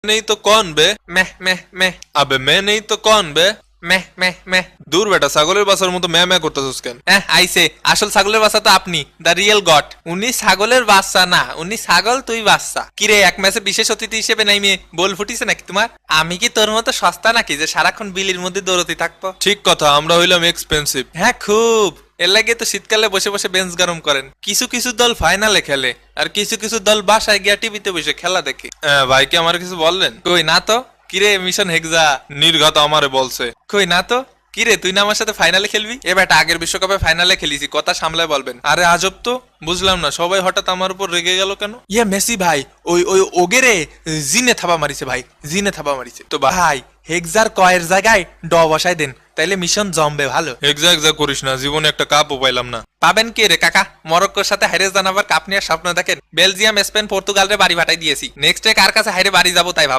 नहीं तो कौन बे? মেহ মেহ মেহ अबे मैं नहीं तो कौन बे? মেহ মেহ মেহ দূর বেটা, ছাগলের বাসার মতো ম্যা ম্যা করতেছিস কেন? হ্যাঁ আইছে আসল ছাগলের বাচ্চা তো আপনি, দ্য রিয়েল গড। উনি ছাগলের বাচ্চা না, উনি ছাগল তুই বাচ্চা। কিরে এক ম্যাচে বিশেষ অতিথি হিসেবে নাই মেয়ে বল ফুটিছে নাকি তোমার? আমি কি তোর মতো সস্তা নাকি যে সারাক্ষণ বিলির মধ্যে দৌড়তে থাকবো? ঠিক কথা, আমরা হইলাম এক্সপেন্সিভ। হ্যাঁ খুব, এর লাগে তো শীতকালে বসে বসে বেঞ্চ গরম করেন। কিছু কিছু দল ফাইনালে খেলে আর কিছু কিছু দল বাসায় গিয়া টিভিতে বসে খেলা দেখে। ভাই কি আমার কিছু বললেন? কই না তো। কিরে মিশন হেক্সা? নির্ঘাত আমারে বলছে। কই না তো। কিরে তুই না আমার সাথে ফাইনালে খেলবি? এ বেটা আগের বিশ্বকাপে ফাইনালে খেলিছি, কথা সামলায় বলবেন। আরে আজব তো, বুঝলাম না সবাই হঠাৎ আমার উপর রেগে গেল কেন? ইয়ে মেসি ভাই, ওই ওই ওগেরে জিনে থাবা মারিছে ভাই, জিনে থাবা মারিছে। তো ভাই হেক্সার কয়ের জায়গায় ড বসাই দেন, তাইলে মিশন জমবে ভালো। এক্সাক্ট করিস না, জীবনে একটা কাপও পাইলাম না। পাবেন কে রে কাকা? মরক্কোর সাথে হাইরে জানাবার কাপ নেওয়ার স্বপ্ন দেখেন? বেলজিয়াম স্পেন পর্তুগাল রে বাড়ি ভাটাই দিয়েছি, নেক্সট কার কাছে হাইরে বাড়ি যাবো তাই ভাব।